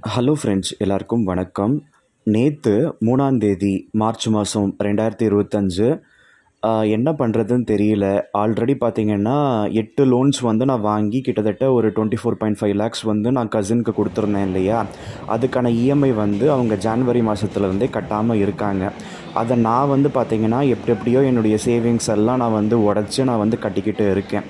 Hello friends, எல்லாருக்கும் வணக்கம். நேற்று 3ஆம் தேதி மார்ச் மாதம் 2025 என்ன பண்ணுறதுன்னு தெரியல. ஆல்ரெடி பார்த்தீங்கன்னா 8 லோன்ஸ் வந்து நான் வாங்கி கிட்டத்தட்ட ஒரு 24.5 lakhs வந்து நான் கசினுக்கு கொடுத்துருந்தேன் இல்லையா. அதுக்கான இஎம்ஐ வந்து அவங்க ஜான்வரி மாதத்துலேருந்தே கட்டாமல் இருக்காங்க. அதை நான் வந்து பார்த்தீங்கன்னா எப்படியோ என்னுடைய சேவிங்ஸ் எல்லாம் நான் வந்து உடச்சி நான் வந்து கட்டிக்கிட்டு இருக்கேன்.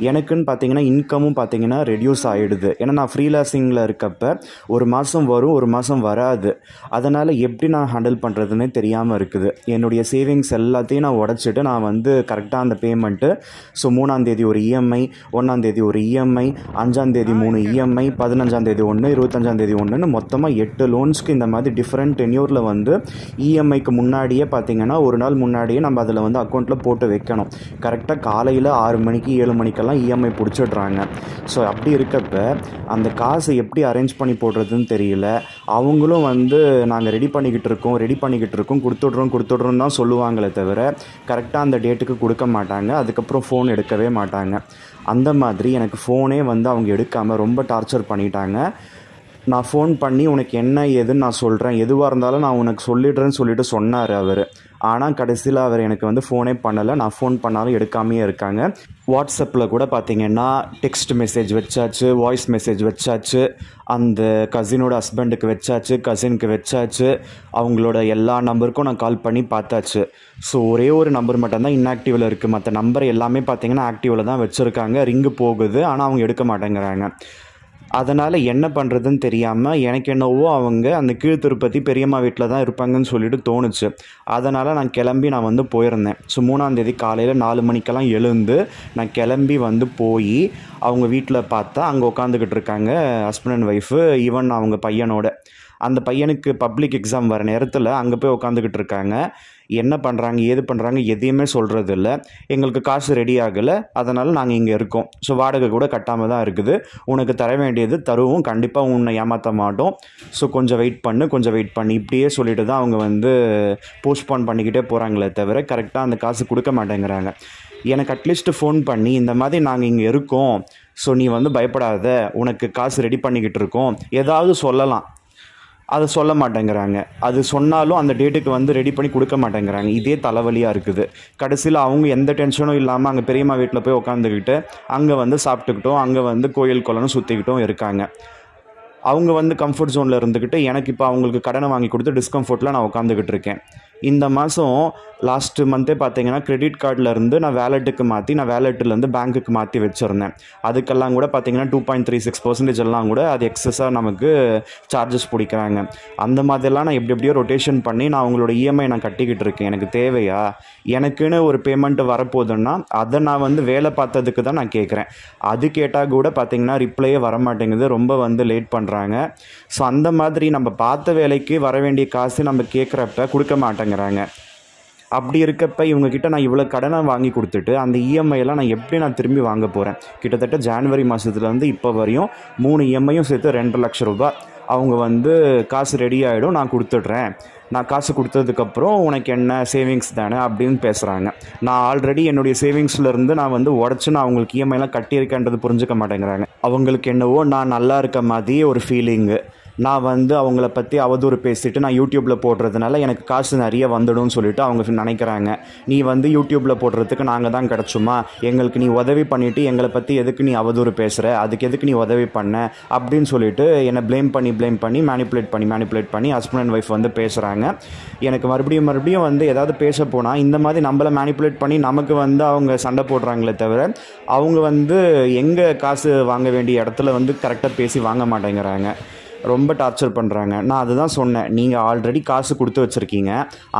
எனக்குன்னு பார்த்தீங்கன்னா இன்கமும் பார்த்தீங்கன்னா ரெடியூஸ் ஆகிடுது. ஏன்னா நான் ஃப்ரீலான்சிங்கில் இருக்கப்ப ஒரு மாதம் வரும், ஒரு மாதம் வராது. அதனால் எப்படி நான் ஹேண்டில் பண்ணுறதுன்னே தெரியாமல் இருக்குது. என்னுடைய சேவிங்ஸ் எல்லாத்தையும் நான் உடச்சிட்டு நான் வந்து கரெக்டாக அந்த பேமெண்ட்டு மூணாம் தேதி ஒரு இஎம்ஐ, 1ஆம் தேதி ஒரு இஎம்ஐ, 5ஆம் தேதி 3 இஎம்ஐ, 15ஆம் தேதி 1, 25ஆம் தேதி 1ன்னு மொத்தமாக 8 லோன்ஸ்க்கு இந்த மாதிரி டிஃப்ரெண்ட் டென்யூரில் வந்து இஎம்ஐக்கு முன்னாடியே பார்த்தீங்கன்னா ஒரு நாள் முன்னாடியே நம்ம அதில் வந்து அக்கௌண்ட்டில் போட்டு வைக்கணும். கரெக்டாக காலையில் 6 மணிக்கு 7 மணிக்கெல்லாம் இஎம்ஐ பிடிச்சிடுறாங்க. ஸோ அப்படி இருக்கப்ப அந்த காசை எப்படி அரேஞ்ச் பண்ணி போடுறதுன்னு தெரியல. அவங்களும் வந்து நாங்கள் ரெடி பண்ணிக்கிட்டு இருக்கோம் கொடுத்துட்றோம் தான் சொல்லுவாங்களே தவிர கரெக்டாக அந்த டேட்டுக்கு கொடுக்க மாட்டாங்க. அதுக்கப்புறம் ஃபோன் எடுக்கவே மாட்டாங்க. அந்த மாதிரி எனக்கு ஃபோனே வந்து அவங்க எடுக்காமல் ரொம்ப டார்ச்சர் பண்ணிட்டாங்க. நான் ஃபோன் பண்ணி உனக்கு என்ன ஏதுன்னு நான் சொல்கிறேன், எதுவாக இருந்தாலும் நான் உனக்கு சொல்லிடுறேன்னு சொல்லிட்டு சொன்னார் அவர். ஆனால் கடைசியில் அவர் எனக்கு வந்து ஃபோனே பண்ணலை. நான் ஃபோன் பண்ணாலும் எடுக்காமையே இருக்காங்க. வாட்ஸ்அப்பில் கூட பார்த்திங்கன்னா டெக்ஸ்ட் மெசேஜ் வச்சாச்சு, வாய்ஸ் மெசேஜ் வச்சாச்சு, அந்த கசினோட ஹஸ்பண்டுக்கு வச்சாச்சு, கசினுக்கு வச்சாச்சு, அவங்களோட எல்லா நம்பருக்கும் நான் கால் பண்ணி பார்த்தாச்சு. ஸோ ஒரே ஒரு நம்பர் மட்டும்தான் இன்ஆக்டிவில் இருக்குது. மற்ற நம்பர் எல்லாமே பார்த்திங்கன்னா ஆக்டிவில் தான் வச்சுருக்காங்க. ரிங்கு போகுது, ஆனால் அவங்க எடுக்க மாட்டேங்கிறாங்க. அதனால் என்ன பண்ணுறதுன்னு தெரியாமல் எனக்கு என்னவோ அவங்க அந்த கீழ் திருப்பதி பெரியம்மா வீட்டில் தான் இருப்பாங்கன்னு சொல்லிட்டு தோணுச்சு. அதனால் நான் வந்து போயிருந்தேன். 3ஆம் தேதி காலையில் 4 மணிக்கெல்லாம் எழுந்து நான் கிளம்பி வந்து போய் அவங்க வீட்டில் பார்த்தா அங்கே உட்காந்துக்கிட்டு இருக்காங்க ஹஸ்பண்ட் அண்ட் ஒய்ஃபு. ஈவன் அவங்க பையனோட, அந்த பையனுக்கு பப்ளிக் எக்ஸாம் வர நேரத்தில் அங்கே போய் உட்காந்துக்கிட்டு இருக்காங்க. என்ன பண்ணுறாங்க ஏது பண்ணுறாங்க எதையுமே சொல்கிறது இல்லை. எங்களுக்கு காசு ரெடி ஆகலை, அதனால் நாங்கள் இங்கே இருக்கோம். ஸோ வாடகை கூட கட்டாமல் தான் இருக்குது. உனக்கு தர வேண்டியது தருவோம், கண்டிப்பாக உன்னை ஏமாற்ற மாட்டோம். ஸோ கொஞ்சம் வெயிட் பண்ணி இப்படியே சொல்லிட்டு தான் அவங்க வந்து போஸ்ட்போன் பண்ணிக்கிட்டே போகிறாங்களே தவிர கரெக்டாக அந்த காசு கொடுக்க மாட்டேங்கிறாங்க. எனக்கு அட்லீஸ்ட்டு ஃபோன் பண்ணி இந்த மாதிரி நாங்கள் இங்கே இருக்கோம், ஸோ நீ வந்து பயப்படாத, உனக்கு காசு ரெடி பண்ணிக்கிட்டு இருக்கோம் ஏதாவது சொல்லலாம். அதை சொல்ல மாட்டேங்கிறாங்க. அது சொன்னாலும் அந்த டேட்டுக்கு வந்து ரெடி பண்ணி கொடுக்க மாட்டேங்கிறாங்க. இதே தலைவலியாக இருக்குது. கடைசியில் அவங்க எந்த டென்ஷனும் இல்லாமல் அங்கே பெரியம்மா வீட்டில் போய் உட்காந்துக்கிட்டு அங்கே வந்து சாப்பிட்டுக்கிட்டோம், அங்கே வந்து கோயில் குளம்னு சுற்றிக்கிட்டும் இருக்காங்க. அவங்க வந்து கம்ஃபர்ட் ஜோனில் இருந்துக்கிட்டு எனக்கு இப்போ அவங்களுக்கு கடனை வாங்கி கொடுத்து டிஸ்கம்ஃபர்ட்டில் நான் உட்காந்துக்கிட்டு இருக்கேன். இந்த மாதம் லாஸ்ட்டு மந்த்தே பார்த்தீங்கன்னா கிரெடிட் கார்டிலேருந்து நான் வேலெட்டிலேருந்து பேங்க்குக்கு மாற்றி வச்சுருந்தேன். அதுக்கெல்லாம் கூட பார்த்தீங்கன்னா 2.36% எல்லாம் கூட அது எக்ஸஸாக நமக்கு சார்ஜஸ் பிடிக்கிறாங்க. அந்த மாதிரிலாம் நான் எப்படியோ ரொட்டேஷன் பண்ணி நான் அவங்களோட இஎம்ஐ நான் கட்டிக்கிட்டு இருக்கேன். எனக்கு தேவையா? எனக்குன்னு ஒரு பேமெண்ட் வரப்போகுதுன்னா அதை நான் வந்து வேலை பார்த்ததுக்கு தான் நான் கேட்குறேன். அது கேட்டால் கூட பார்த்தீங்கன்னா ரிப்ளையே வரமாட்டேங்குது, ரொம்ப வந்து லேட் பண்ணுறாங்க. ஸோ அந்த மாதிரி நம்ம பார்த்த வேலைக்கு வர வேண்டிய காசு நம்ம கேட்குறப்ப கொடுக்க மாட்டேங்கிறாங்க. அப்படி இருக்கப்ப இவங்கக்கிட்ட நான் இவ்வளோ கடனை வாங்கி கொடுத்துட்டு அந்த இஎம்ஐலாம் நான் எப்படி திரும்பி வாங்க போகிறேன்? கிட்டத்தட்ட ஜான்வரி மாதத்துலேருந்து இப்போ வரையும் 3 இஎம்ஐயும் சேர்த்து 2 லட்சம் ரூபாய். அவங்க வந்து காசு ரெடி ஆகிடும், நான் கொடுத்துட்றேன், நான் காசு கொடுத்ததுக்கப்புறம் உனக்கு என்ன சேவிங்ஸ் தானே அப்படின்னு பேசுகிறாங்க. நான் ஆல்ரெடி என்னுடைய சேவிங்ஸ்லேருந்து நான் வந்து உடச்சி நான் அவங்களுக்கு இஎம்ஐலாம் கட்டியிருக்கேன்றது புரிஞ்சுக்க மாட்டேங்கிறாங்க. அவங்களுக்கு என்னவோ நான் நல்லா இருக்க மாதிரி ஒரு ஃபீலிங்கு. நான் வந்து அவங்கள பற்றி அவதூறு பேசிட்டு நான் யூடியூப்பில் போடுறதுனால எனக்கு காசு நிறைய வந்துடும் சொல்லிட்டு அவங்க நினைக்கிறாங்க. நீ வந்து யூடியூப்பில் போடுறதுக்கு நாங்கள் தான் கிடச்சுமா, எங்களுக்கு நீ உதவி பண்ணிவிட்டு எங்களை பற்றி எதுக்கு நீ அவதூறு பேசுகிற, அதுக்கு எதுக்கு நீ உதவி பண்ண அப்படின்னு சொல்லிட்டு என்னை ப்ளேம் பண்ணி மேனிப்புலேட் பண்ணி ஹஸ்பண்ட் அண்ட் ஒய்ஃப் வந்து பேசுகிறாங்க. எனக்கு மறுபடியும் வந்து ஏதாவது பேச போனால் இந்த மாதிரி நம்மளை மேனிப்புலேட் பண்ணி நமக்கு வந்து அவங்க சண்டை போடுறாங்களே தவிர அவங்க வந்து எங்கே காசு வாங்க வேண்டிய இடத்துல வந்து கரெக்டாக பேசி வாங்க மாட்டேங்கிறாங்க. ரொம்ப டார்ச்சர் பண்ணுறாங்க. நான் அதுதான் சொன்னேன், நீங்கள் ஆல்ரெடி காசு கொடுத்து வச்சுருக்கீங்க,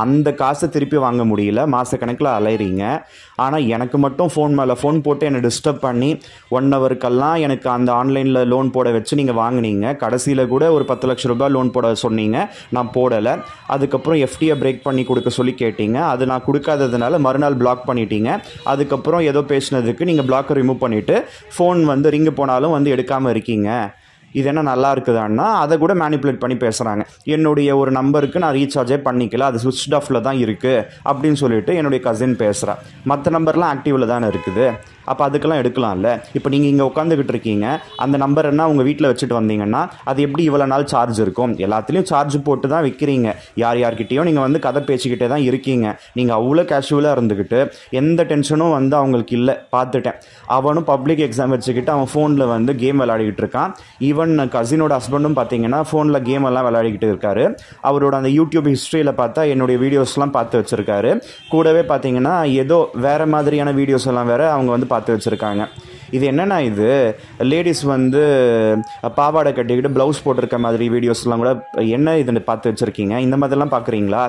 அந்த காசை திருப்பி வாங்க முடியல, மாதக்கணக்கில் அலைகிறீங்க. ஆனால் எனக்கு மட்டும் ஃபோன் மேலே ஃபோன் போட்டு என்னை டிஸ்டர்ப் பண்ணி 1 ஹவருக்கெல்லாம் எனக்கு அந்த ஆன்லைனில் லோன் போட வச்சு நீங்கள் வாங்கினீங்க. கடைசியில் கூட ஒரு 10 லட்சம் ரூபாய் லோன் போட சொன்னீங்க, நான் போடலை. அதுக்கப்புறம் எஃப்டியை பிரேக் பண்ணி கொடுக்க சொல்லி கேட்டீங்க, அது நான் கொடுக்காததுனால மறுநாள் பிளாக் பண்ணிட்டீங்க. அதுக்கப்புறம் ஏதோ பேசினதுக்கு நீங்கள் பிளாக்கை ரிமூவ் பண்ணிவிட்டு ஃபோன் வந்து ரிங்கு போனாலும் வந்து எடுக்காமல் இருக்கீங்க. இது என்ன நல்லா இருக்குதான்னா அதை கூட மேனிப்புலேட் பண்ணி பேசுகிறாங்க. என்னுடைய ஒரு நம்பருக்கு நான் ரீசார்ஜே பண்ணிக்கல, அது சுவிட்ச் ஆஃபில் தான் இருக்குது அப்படின்னு சொல்லிட்டு என்னுடைய கசின் பேசுகிறான். மற்ற நம்பர்லாம் ஆக்டிவில் தானே இருக்குது, அப்போ அதுக்கெல்லாம் எடுக்கலாம்ல. இப்போ நீங்கள் இங்கே உட்காந்துக்கிட்டு இருக்கீங்க, அந்த நம்பர் என்ன உங்கள் வீட்டில் வச்சுட்டு வந்தீங்கன்னா அது எப்படி இவ்வளோ நாள் சார்ஜ் இருக்கும்? எல்லாத்துலேயும் சார்ஜ் போட்டு தான் விற்கிறீங்க. யார்கிட்டையும் நீங்கள் வந்து கதை பேசிக்கிட்டே தான் இருக்கீங்க. நீங்கள் அவ்வளோ கேஷுவலாக இருந்துக்கிட்டு எந்த டென்ஷனும் வந்து அவங்களுக்கு இல்லை. பார்த்துட்டேன். அவனும் பப்ளிக் எக்ஸாம் வச்சுக்கிட்டு அவன் ஃபோனில் வந்து கேம் விளையாடிக்கிட்டு இருக்கான். ஈவன் கசினோட ஹஸ்பண்டும் பார்த்தீங்கன்னா ஃபோனில் கேம் எல்லாம் விளையாடிக்கிட்டு இருக்காரு. அவரோட அந்த யூடியூப் ஹிஸ்ட்ரியில் பார்த்தா என்னுடைய வீடியோஸ்லாம் பார்த்து வச்சுருக்காரு. கூடவே பார்த்தீங்கன்னா ஏதோ வேறு மாதிரியான வீடியோஸ் எல்லாம் வேறு அவங்க வந்து பார்த்து வச்சுருக்காங்க. இது என்னென்னா, இது லேடிஸ் வந்து பாவாடை கட்டிக்கிட்டு ப்ளவுஸ் போட்டிருக்க மாதிரி வீடியோஸ்லாம் கூட என்ன இதுன்னு பார்த்து வச்சுருக்கீங்க. இந்த மாதிரிலாம் பார்க்குறீங்களா?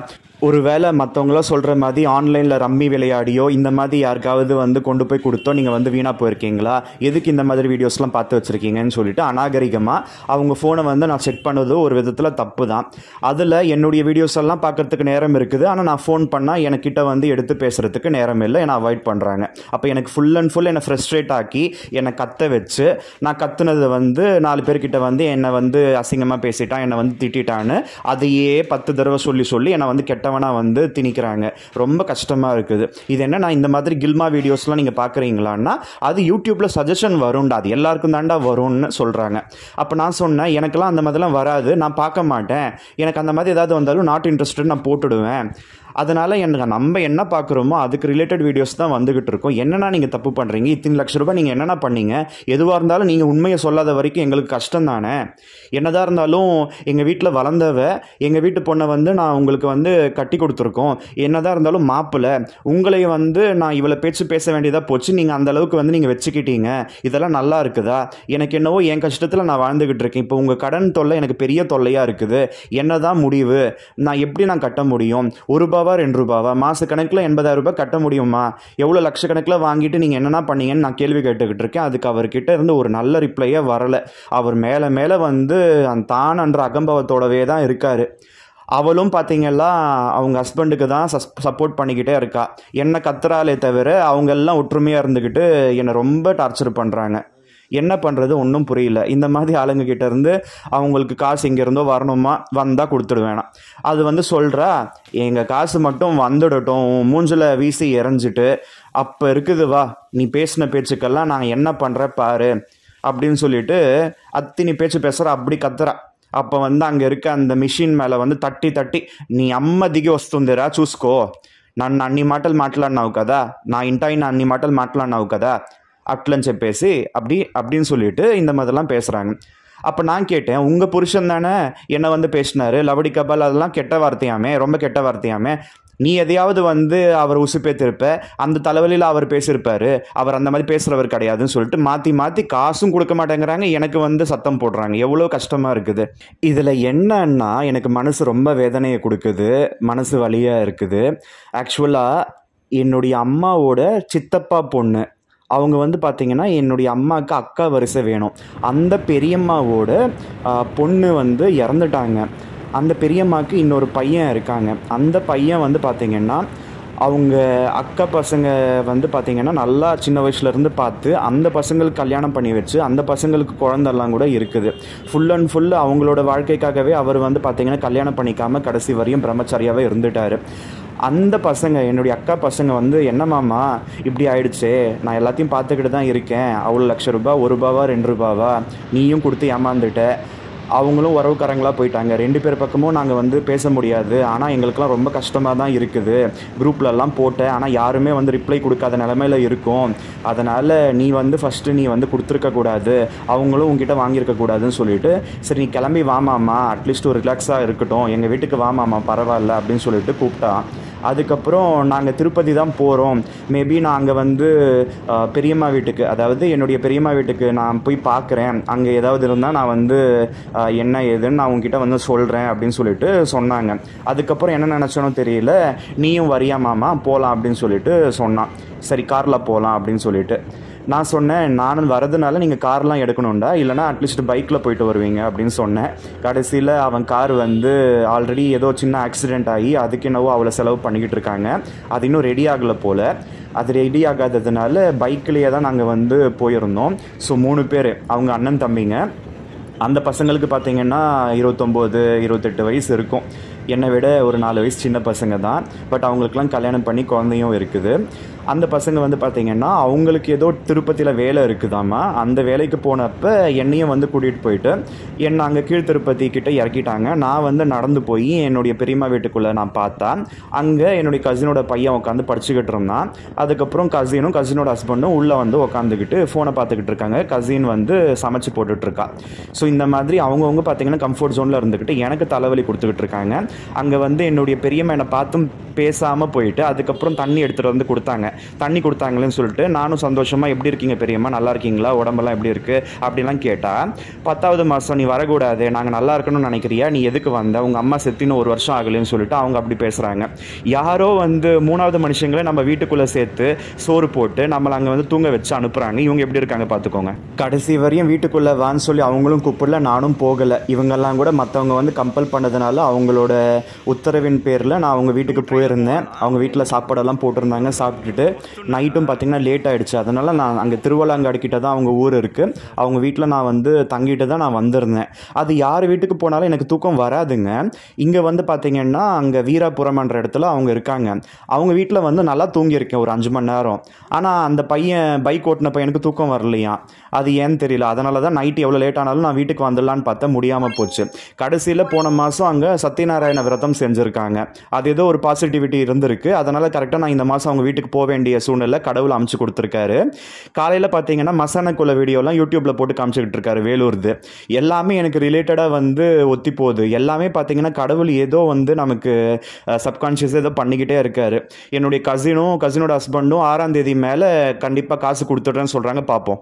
ஒரு வேளை மற்றவங்களாம் சொல்கிற மாதிரி ஆன்லைனில் ரம்மி விளையாடியோ இந்த மாதிரி யாருக்காவது வந்து கொண்டு போய் கொடுத்தோ நீங்கள் வந்து வீணாக போயிருக்கீங்களா? எதுக்கு இந்த மாதிரி வீடியோஸ்லாம் பார்த்து வச்சுருக்கீங்கன்னு சொல்லிட்டு அநாகரிகமாக அவங்க ஃபோனை வந்து நான் செக் பண்ணது ஒரு விதத்தில் தப்பு தான். அதில் என்னுடைய வீடியோஸ் எல்லாம் பார்க்குறதுக்கு நேரம் இருக்குது, ஆனால் நான் ஃபோன் பண்ணால் எனக்கிட்ட வந்து எடுத்து பேசுகிறதுக்கு நேரம் இல்லை, என்னை அவாய்ட் பண்ணுறாங்க. அப்போ எனக்கு ஃபுல் அண்ட் ஃபுல் என்னை ஃப்ரஸ்ட்ரேட் ஆக்கி என்னை கத்த வச்சு, நான் கத்துனதை வந்து 4 பேர்கிட்ட வந்து என்னை வந்து அசிங்கமாக பேசிட்டான், என்னை வந்து திட்டான்னு அதையே 10 தடவை சொல்லி என்னை வந்து கெட்டவனாக வந்து திணிக்கிறாங்க. ரொம்ப கஷ்டமாக இருக்குது. இது என்ன, நான் இந்த மாதிரி கில்மா வீடியோஸ்லாம் நீங்கள் பார்க்குறீங்களான்னா அது யூடியூப்பில் சஜஷன் வரும்டா, அது எல்லாருக்கும் தாண்டா வரும்னு சொல்கிறாங்க. அப்போ நான் சொன்னேன், எனக்கெல்லாம் அந்த மாதிரிலாம் வராது, நான் பார்க்க மாட்டேன், எனக்கு அந்த மாதிரி ஏதாவது வந்தாலும் நாட் இன்ட்ரெஸ்டட் நான் போட்டுடுவேன். அதனால் எனக்கு நம்ம என்ன பார்க்குறோமோ அதுக்கு ரிலேட்டட் வீடியோஸ் தான் வந்துக்கிட்டு இருக்கும். என்னென்னா நீங்கள் தப்பு பண்ணுறீங்க, இத்தனை லட்ச ரூபாய் நீங்கள் என்னென்ன பண்ணீங்க, எதுவாக இருந்தாலும் நீங்கள் உண்மையை சொல்லாத வரைக்கும் எங்களுக்கு கஷ்டம் தானே. என்னதான் இருந்தாலும் எங்கள் வீட்டில் வளர்ந்தவ, எங்கள் வீட்டு பொண்ணை வந்து நான் உங்களுக்கு வந்து கட்டி கொடுத்துருக்கோம். என்னதான் இருந்தாலும் மாப்பிள்ளை உங்களை வந்து நான் இவ்வளோ பேச்சு பேச வேண்டியதாக போச்சு, நீங்கள் அந்தளவுக்கு வந்து நீங்கள் வச்சுக்கிட்டீங்க. இதெல்லாம் நல்லா இருக்குதா? எனக்கு என்னவோ என் கஷ்டத்தில் நான் வாழ்ந்துக்கிட்டு இருக்கேன். இப்போ உங்கள் கடன் தொல்லை எனக்கு பெரிய தொல்லையாக இருக்குது. என்ன தான் முடிவு? நான் எப்படி நான் கட்ட முடியும்? ₹1 ₹2 மாத கணக்கில் 80,000 ரூபாய் கட்ட முடியுமா? எவ்வளோ லட்சக்கணக்கில் வாங்கிட்டு நீங்கள் என்னென்ன பண்ணீங்கன்னு நான் கேள்வி கேட்டுக்கிட்டு இருக்கேன். அதுக்கு அவர்கிட்ட இருந்து ஒரு நல்ல ரிப்ளையே வரலை. அவர் மேலே வந்து தான் என்ற அகம்பவத்தோடவே தான் இருக்கார். அவளும் பார்த்தீங்கன்னா அவங்க ஹஸ்பண்டுக்கு தான் சப்போர்ட் பண்ணிக்கிட்டே இருக்கா. என்னை கத்துறாலே தவிர அவங்க எல்லாம் ஒற்றுமையாக இருந்துக்கிட்டு என்னை ரொம்ப டார்ச்சர் பண்ணுறாங்க. என்ன பண்ணுறது ஒன்றும் புரியல. இந்த மாதிரி ஆளுங்கக்கிட்ட இருந்து அவங்களுக்கு காசு இங்கேருந்தோ வரணுமா, வந்தால் கொடுத்துடுவேணாம். அது வந்து சொல்கிறா, எங்கள் காசு மட்டும் வந்துடட்டும், மூஞ்சில் வீசி எறிஞ்சிட்டு அப்போ இருக்குது வா, நீ பேசின பேச்சுக்கெல்லாம் நான் என்ன பண்ணுறேன் பாரு அப்படின்னு சொல்லிட்டு அத்தினி பேச்சு பேசுகிற, அப்படி கத்துறா. அப்போ வந்து அங்கே இருக்க அந்த மிஷின் மேலே வந்து தட்டி நீ అమ్మ దిగి వస్తుందిరా చూసుకో, నన్ను అన్ని మాటలు మాట్లాడినావు కదా, నా ఇంటాయిన అన్ని మాటలు మాట్లాడినావు కదా అట్లని చెప్పేసి அப்படின்னு சொல்லிட்டு இந்த மாதிரிலாம் பேசுகிறாங்க. அப்போ நான் கேட்டேன், உங்கள் புருஷன் தானே என்னை வந்து பேசினார், லவடி கபால் அதெல்லாம் கெட்ட வார்த்தையாமே, ரொம்ப கெட்ட வார்த்தையாமே, நீ எதையாவது வந்து அவர் உசுப்பேத்திருப்ப, அந்த தலைவலியில் அவர் பேசியிருப்பார், அவர் அந்த மாதிரி பேசுகிறவர் கிடையாதுன்னு சொல்லிட்டு மாற்றி காசும் கொடுக்க மாட்டேங்கிறாங்க, எனக்கு வந்து சத்தம் போடுறாங்க. எவ்வளோ கஷ்டமாக இருக்குது. இதில் என்னன்னா எனக்கு மனசு ரொம்ப வேதனையை கொடுக்குது, மனசு வலியாக இருக்குது. ஆக்சுவலாக என்னுடைய அம்மாவோட சித்தப்பா பொண்ணு, அவங்க வந்து பார்த்திங்கன்னா என்னுடைய அம்மாவுக்கு அக்கா வரிசை வேணும். அந்த பெரியம்மாவோட பொண்ணு வந்து இறந்துட்டாங்க. அந்த பெரியம்மாவுக்கு இன்னொரு பையன் இருக்காங்க. அந்த பையன் வந்து பார்த்திங்கன்னா அவங்க அக்கா பசங்க வந்து பார்த்திங்கன்னா நல்லா சின்ன வயசுலேருந்து பார்த்து அந்த பசங்களுக்கு கல்யாணம் பண்ணி வச்சு அந்த பசங்களுக்கு குழந்தெல்லாம் கூட இருக்குது. ஃபுல் அண்ட் ஃபுல் அவங்களோட வாழ்க்கைக்காகவே அவர் வந்து பார்த்திங்கன்னா கல்யாணம் பண்ணிக்காமல் கடைசி வரையும் பிரம்மச்சாரியாகவே இருந்துட்டார். அந்த பசங்க, என்னுடைய அக்கா பசங்க வந்து என்னமாம்மா இப்படி ஆயிடுச்சே, நான் எல்லாத்தையும் பார்த்துக்கிட்டு தான் இருக்கேன், அவ்வளோ லட்ச ரூபாய், ₹1 ₹2 நீயும் கொடுத்து ஏமாந்துட்ட, அவங்களும் உறவுக்காரங்களாக போயிட்டாங்க, 2 பேர் பக்கமும் நாங்கள் வந்து பேச முடியாது, ஆனால் எங்களுக்கெல்லாம் ரொம்ப கஷ்டமாக தான் இருக்குது, குரூப்லலாம் போட்டேன், ஆனால் யாருமே வந்து ரிப்ளை கொடுக்காத நிலமையில் இருக்கும், அதனால் நீ வந்து ஃபஸ்ட்டு நீ வந்து கொடுத்துருக்கக்கூடாது, அவங்களும் உங்ககிட்ட வாங்கியிருக்கக்கூடாதுன்னு சொல்லிட்டு, சரி நீ கிளம்பி வாமாம்மா, அட்லீஸ்ட் ஒரு ரிலாக்ஸாக இருக்கட்டும், எங்கள் வீட்டுக்கு வாமாம்மா பரவாயில்ல அப்படின்னு சொல்லிட்டு கூப்பிட்டா. அதுக்கப்புறம் நாங்கள் திருப்பதி தான் போகிறோம், மேபி நாங்கள் வந்து பெரியம்மா வீட்டுக்கு, அதாவது என்னுடைய பெரியம்மா வீட்டுக்கு நான் போய் பார்க்குறேன், அங்கே ஏதாவது இருந்தால் நான் வந்து என்ன ஏதுன்னு நான் உங்ககிட்ட வந்து சொல்கிறேன் அப்படின்னு சொல்லிட்டு சொன்னாங்க. அதுக்கப்புறம் என்ன நினச்சோனோ தெரியல, நீயும் வரியாமாமா போகலாம் அப்படின்னு சொல்லிட்டு சொன்னான். சரி காரில் போகலாம் அப்படின்னு சொல்லிட்டு நான் சொன்னேன், நானும் வரதுனால நீங்கள் கார்லாம் எடுக்கணும்டா, இல்லைனா அட்லீஸ்ட் பைக்கில் போயிட்டு வருவீங்க அப்படின்னு சொன்னேன். கடைசியில் அவன் கார் வந்து ஆல்ரெடி ஏதோ சின்ன ஆக்சிடெண்ட் ஆகி அதுக்கு என்னவோ அவ்வளோ செலவு பண்ணிக்கிட்டு இருக்காங்க, அது இன்னும் ரெடி ஆகலை போல். அது ரெடி ஆகாததுனால பைக்கிலேயே தான் நாங்கள் வந்து போயிருந்தோம். ஸோ 3 பேர், அவங்க அண்ணன் தம்பிங்க, அந்த பசங்களுக்கு பார்த்திங்கன்னா 29 28 வயசு இருக்கும். என்னை விட ஒரு 4 வயசு சின்ன பசங்க தான். பட் அவங்களுக்குலாம் கல்யாணம் பண்ணி குழந்தையும் இருக்குது. அந்த பசங்க வந்து பார்த்திங்கன்னா அவங்களுக்கு ஏதோ திருப்பதியில் வேலை இருக்குதாம்மா. அந்த வேலைக்கு போனப்போ என்னையும் வந்து கூட்டிகிட்டு போயிட்டு என்னை அங்கே கீழ் திருப்பதி கிட்டே இறக்கிட்டாங்க. நான் வந்து நடந்து போய் என்னுடைய பெரியம்மா வீட்டுக்குள்ளே நான் பார்த்தேன். அங்கே என்னுடைய கசினோட பையன் உட்காந்து படிச்சுக்கிட்டு இருந்தான். அதுக்கப்புறம் கசினோட ஹஸ்பண்டும் உள்ளே வந்து உட்காந்துக்கிட்டு ஃபோனை பார்த்துக்கிட்டு இருக்காங்க. கசின் வந்து சமைச்சு போட்டுட்ருக்கா. ஸோ இந்த மாதிரி அவங்கவுங்க பார்த்திங்கன்னா கம்ஃபர்ட் ஜோனில் இருந்துக்கிட்டு எனக்கு தலைவலி கொடுத்துக்கிட்டு இருக்காங்க. அங்கே வந்து என்னுடைய பெரியம்மா என்னை பார்த்தும் பேசாமல் போயிட்டு அதுக்கப்புறம் தண்ணி எடுத்துகிட்டு வந்து கொடுத்தாங்க. தண்ணி கொடுத்தாங்களேன்னு சொல்லிட்டு நானும் சந்தோஷமாக எப்படி இருக்கீங்க பெரியம்மா, நல்லா இருக்கீங்களா, உடம்பெல்லாம் எப்படி இருக்குது அப்படிலாம் கேட்டால், 10வது மாதம் நீ வரக்கூடாது, நாங்கள் நல்லா இருக்கணும்னு நினைக்கிறியா, நீ எதுக்கு வந்த, உங்கள் அம்மா செத்தின்னு 1 வருஷம் ஆகலைன்னு சொல்லிட்டு அவங்க அப்படி பேசுகிறாங்க. யாரோ வந்து 3வது மனுஷங்களை நம்ம வீட்டுக்குள்ளே சேர்த்து சோறு போட்டு நம்மளை அங்கே வந்து தூங்க வச்சு அனுப்புகிறாங்க. இவங்க எப்படி இருக்காங்க பார்த்துக்கோங்க. கடைசி வரையும் வீட்டுக்குள்ளே வான்னு சொல்லி அவங்களும் கூப்பிடல, நானும் போகலை. இவங்கெல்லாம் கூட மற்றவங்க வந்து கம்பல் பண்ணதுனால அவங்களோட உத்தரவின் பேரில் நான் அவங்க வீட்டுக்கு போயிருந்தேன். அவங்க வீட்டில் சாப்பாடெல்லாம் போட்டிருந்தாங்க. சாப்பிட்டுட்டு நைட்டும் பார்த்திங்கன்னா லேட் ஆகிடுச்சு. அதனால் நான் அங்கே திருவள்ளாங்காடு கிட்ட தான் அவங்க ஊர் இருக்குது. அவங்க வீட்டில் நான் வந்து தங்கிட்டு தான் நான் வந்திருந்தேன். அது யார் வீட்டுக்கு போனாலும் எனக்கு தூக்கம் வராதுங்க. இங்கே வந்து பார்த்திங்கன்னா அங்கே வீராபுரம்ன்ற இடத்துல அவங்க இருக்காங்க. அவங்க வீட்டில் வந்து நல்லா தூங்கியிருக்கேன் ஒரு 5 மணி நேரம். ஆனால் அந்த பையன் பைக் ஓட்டின பையனுக்கு தூக்கம் வரலையா, அது ஏன்னு தெரியல. அதனால தான் நைட்டு எவ்வளோ லேட் ஆனாலும் நான் வீட்டுக்கு வந்துடலான்னு பார்த்தா முடியாமல் போச்சு. கடைசியில் போன மாதம் அங்கே சத்யநாராயண விரதம் செஞ்சுருக்காங்க. அது ஏதோ ஒரு பாசிட்டிவிட்டி இருந்திருக்கு. அதனால் கரெக்டாக நான் இந்த மாதம் அவங்க வீட்டுக்கு போக வேண்டிய சூழ்நிலை கடவுள் அமைச்சு கொடுத்துருக்காரு. காலையில் பார்த்தீங்கன்னா மசான குல வீடியோலாம் யூடியூப்பில் போட்டு காமிச்சிக்கிட்டு இருக்காரு வேலூர்து. எல்லாமே எனக்கு ரிலேட்டடாக வந்து ஒத்தி போகுது. எல்லாமே பார்த்தீங்கன்னா கடவுள் ஏதோ வந்து நமக்கு சப்கான்ஷியஸாக ஏதோ பண்ணிக்கிட்டே இருக்காரு. என்னுடைய கசினோட ஹஸ்பண்டும் 6ஆம் தேதி மேலே கண்டிப்பாக காசு கொடுத்துட்றேன்னு சொல்கிறாங்க. பார்ப்போம்.